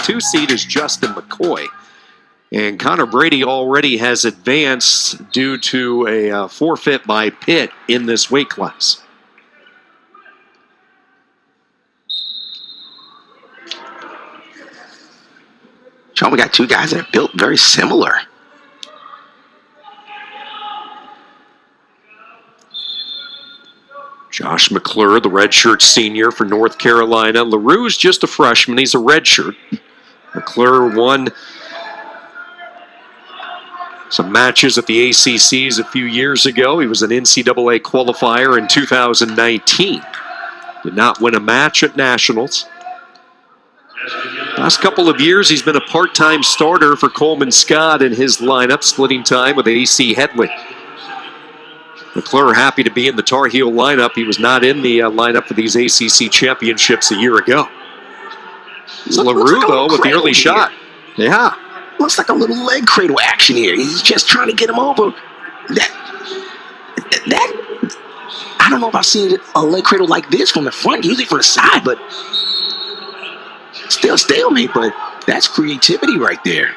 2 seed is Justin McCoy. And Connor Brady already has advanced due to a forfeit by Pitt in this weight class. Sean, we got two guys that are built very similar. Josh McClure, the redshirt senior for North Carolina. LaRue's just a freshman. He's a redshirt. McClure won some matches at the ACCs a few years ago. He was an NCAA qualifier in 2019. Did not win a match at Nationals. Last couple of years, he's been a part-time starter for Coleman Scott in his lineup, splitting time with AC Headley. McClure happy to be in the Tar Heel lineup. He was not in the lineup for these ACC championships a year ago. LaRue, though, with the early shot. Yeah. Looks like a little leg cradle action here. He's just trying to get him over. That I don't know if I've seen a leg cradle like this from the front, usually from the side, but still stalemate, but that's creativity right there.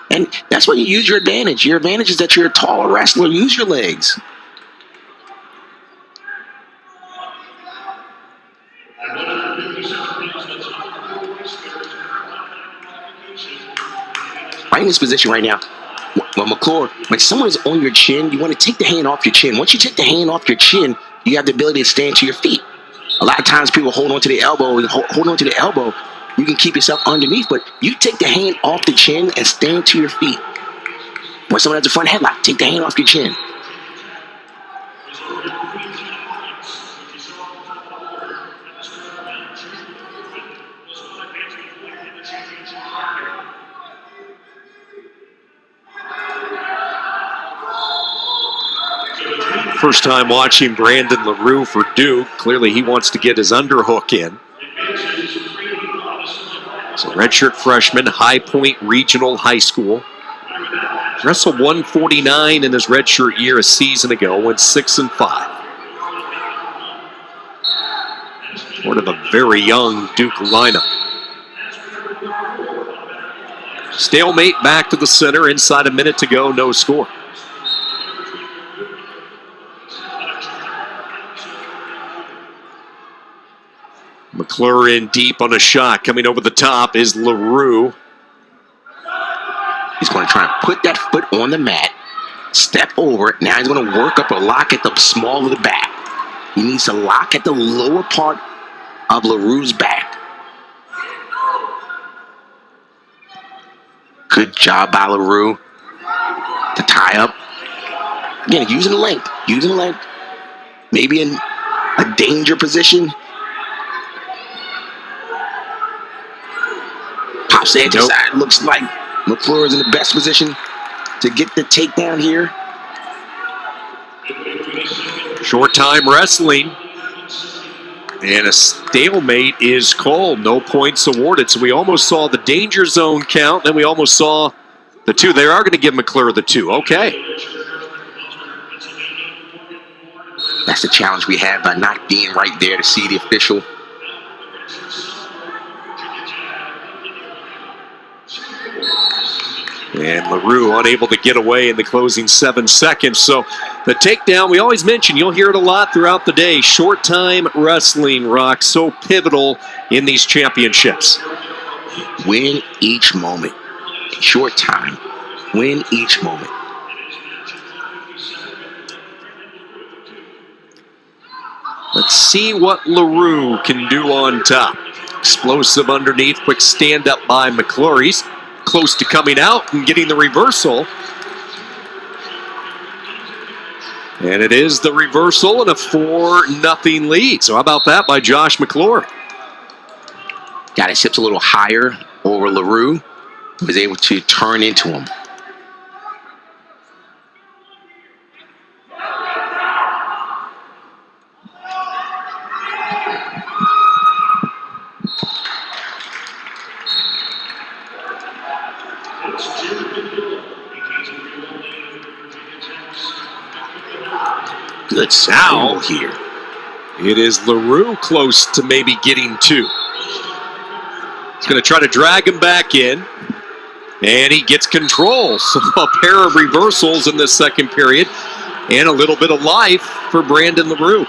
And that's where you use your advantage. Your advantage is that you're a taller wrestler. Use your legs. Right in this position right now. Well, McClure, when someone's on your chin, you want to take the hand off your chin. Once you take the hand off your chin, you have the ability to stand to your feet. A lot of times people hold on to the elbow, you can keep yourself underneath, but you take the hand off the chin and stand to your feet. When someone has a front headlock, take the hand off your chin. First time watching Brandon LaRue for Duke. Clearly he wants to get his underhook in. So redshirt freshman, High Point Regional High School. Wrestled 149 in his redshirt year a season ago, went 6-5. Part of a very young Duke lineup. Stalemate back to the center, inside a minute to go, no score. McClure in deep on a shot. Coming over the top is LaRue. He's going to try and put that foot on the mat, step over it. Now he's going to work up a lock at the small of the back. He needs to lock at the lower part of LaRue's back. Good job by LaRue to tie up. Again, using the length. Maybe in a danger position. Pops the edge side. Looks like McClure is in the best position to get the takedown here. Short time wrestling. And a stalemate is called. No points awarded. So we almost saw the danger zone count. Then we almost saw the 2. They are going to give McClure the 2. Okay. That's the challenge we have by not being right there to see the official. And LaRue unable to get away in the closing 7 seconds. So the takedown, we always mention, you'll hear it a lot throughout the day. Short time wrestling, Rock, so pivotal in these championships. Win each moment. Short time. Win each moment. Let's see what LaRue can do on top. Explosive underneath, quick stand up by McClure. He's close to coming out and getting the reversal. And it is the reversal and a 4-0 lead. So how about that by Josh McClure? Got his hips a little higher over LaRue. Was able to turn into him. Good sound here. It is LaRue close to maybe getting 2. He's going to try to drag him back in. And he gets control. So a pair of reversals in the second period. And a little bit of life for Brandon LaRue.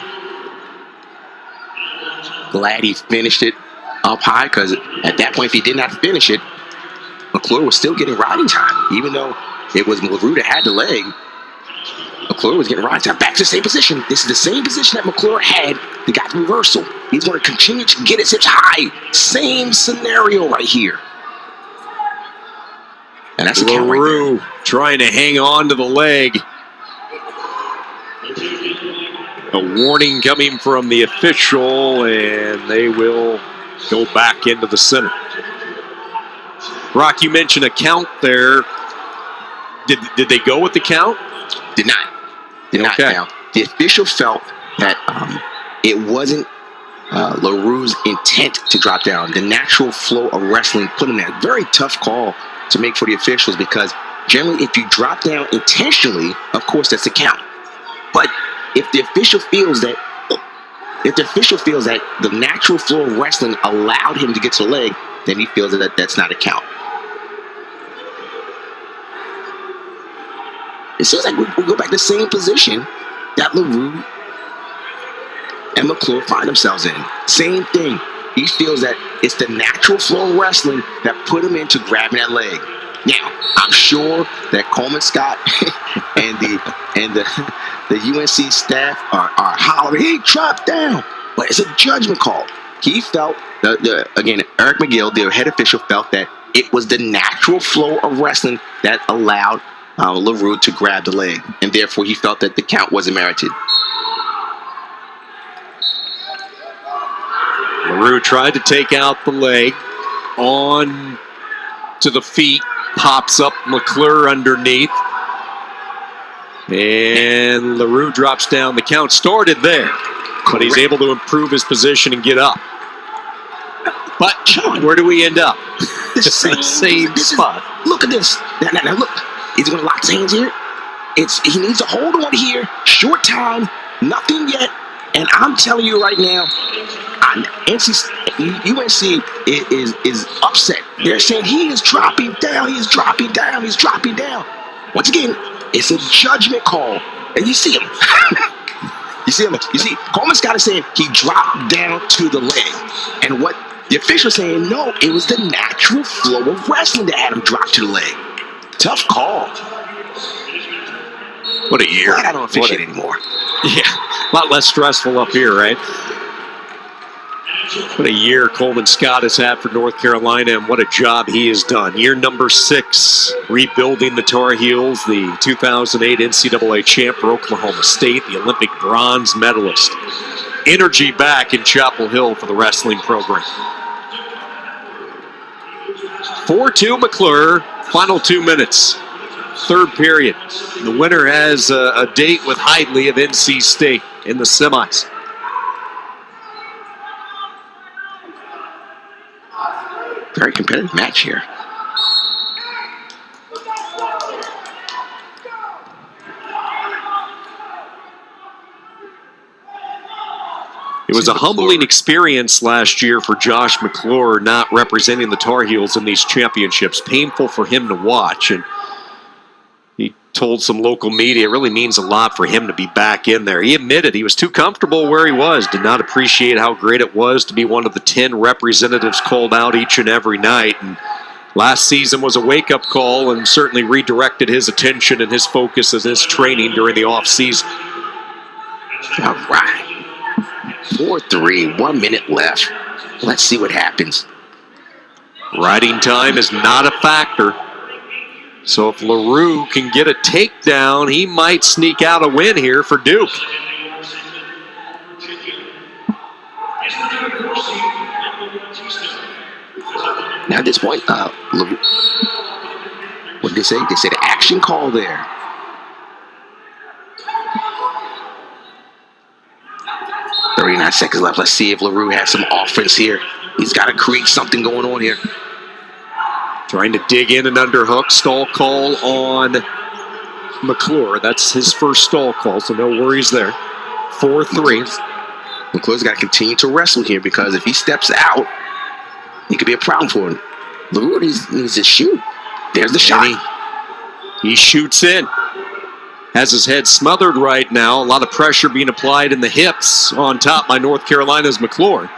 Glad he finished it up high, because at that point, if he did not finish it, McClure was still getting riding time. Even though it was LaRue that had the leg, McClure was getting riding time. Back to the same position. This is the same position that McClure had. He got the reversal. He's going to continue to get his hips high. Same scenario right here. And that's a count right LaRue trying to hang on to the leg. A warning coming from the official, and they will go back into the center. Brock, you mentioned a count there. Did they go with the count? Did not. Did not count. The official felt that it wasn't LaRue's intent to drop down. The natural flow of wrestling put him there. Very tough call to make for the officials, because generally if you drop down intentionally, of course that's a count. But if the official feels that the natural flow of wrestling allowed him to get to the leg, then he feels that that's not a count. It seems like we go back to the same position that LaRue and McClure find themselves in. Same thing. He feels that it's the natural flow of wrestling that put him into grabbing that leg. Now, I'm sure that Coleman Scott and the UNC staff are hollering, "Hey, drop down!" But it's a judgment call. He felt, again, Eric McGill, the head official, felt that it was the natural flow of wrestling that allowed LaRue to grab the leg, and therefore he felt that the count wasn't merited. LaRue tried to take out the leg, on to the feet, pops up McClure underneath, and LaRue drops down. The count started there, but he's able to improve his position and get up. But where do we end up? The same spot. Look at this. Now look. He's going to lock his hands here. He needs to hold on here. Short time. Nothing yet. And I'm telling you right now, UNC is upset. They're saying he is dropping down. He's dropping down. He's dropping down. Once again, it's a judgment call. And you see him. You see him. You see, Coleman Scott is saying he dropped down to the leg. And what the official is saying, no, it was the natural flow of wrestling that had him drop to the leg. Tough call. What a year. I don't officiate anymore. Yeah, a lot less stressful up here, right? What a year Coleman Scott has had for North Carolina, and what a job he has done. Year number 6, rebuilding the Tar Heels, the 2008 NCAA champ for Oklahoma State, the Olympic bronze medalist. Energy back in Chapel Hill for the wrestling program. 4-2 McClure, final 2 minutes. Third period. The winner has a date with Hidley of NC State in the semis. Very competitive match here. It was a humbling experience last year for Josh McClure, not representing the Tar Heels in these championships. Painful for him to watch, and he told some local media it really means a lot for him to be back in there. He admitted he was too comfortable where he was, did not appreciate how great it was to be one of the 10 representatives called out each and every night. And last season was a wake-up call and certainly redirected his attention and his focus and his training during the off-season. All right. 4-3, 1 minute left. Let's see what happens. Riding time is not a factor. So if LaRue can get a takedown, he might sneak out a win here for Duke. Now at this point, LaRue, what did they say? They said action call there. .39 seconds left. Let's see if LaRue has some offense here. He's got to create something going on here. Trying to dig in and underhook. Stall call on McClure. That's his first stall call, so no worries there. 4-3. McClure's got to continue to wrestle here, because if he steps out, it could be a problem for him. LaRue needs to shoot. There's the shot. He shoots in. Has his head smothered right now. A lot of pressure being applied in the hips on top by North Carolina's McClure.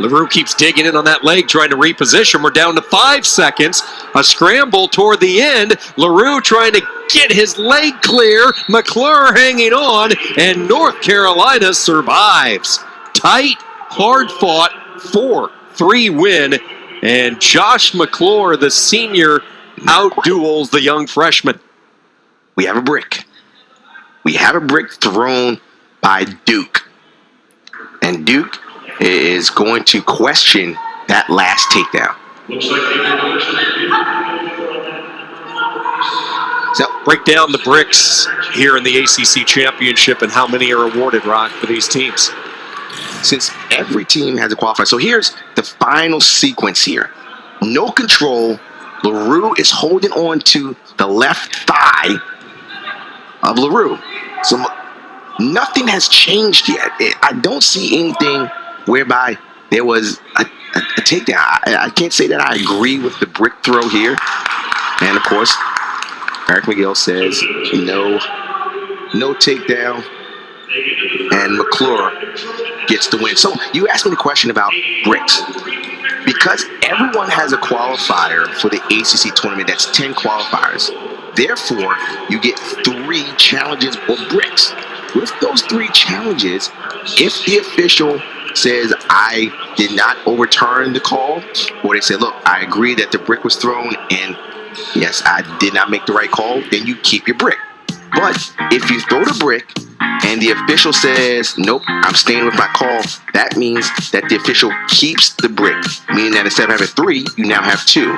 LaRue keeps digging in on that leg, trying to reposition. We're down to 5 seconds. A scramble toward the end. LaRue trying to get his leg clear. McClure hanging on, and North Carolina survives. Tight, hard-fought, 4-3 win. And Josh McClure, the senior, outduels the young freshman. We have a brick. We have a brick thrown by Duke. And Duke is going to question that last takedown. So break down the bricks here in the ACC Championship and how many are awarded, Rock, for these teams. Since every team has a qualifier. So here's the final sequence here. No control. LaRue is holding on to the left thigh of LaRue. So nothing has changed yet. I don't see anything whereby there was a takedown. I can't say that I agree with the brick throw here. And of course, Eric McGill says no takedown. And McClure gets the win. So you asked me the question about bricks. Because everyone has a qualifier for the ACC tournament, that's 10 qualifiers. Therefore, you get 3 challenges or bricks. With those 3 challenges, if the official says, I did not overturn the call, or they say, look, I agree that the brick was thrown, and yes, I did not make the right call, then you keep your brick. But if you throw the brick and the official says, nope, I'm staying with my call, that means that the official keeps the brick, meaning that instead of having 3, you now have 2.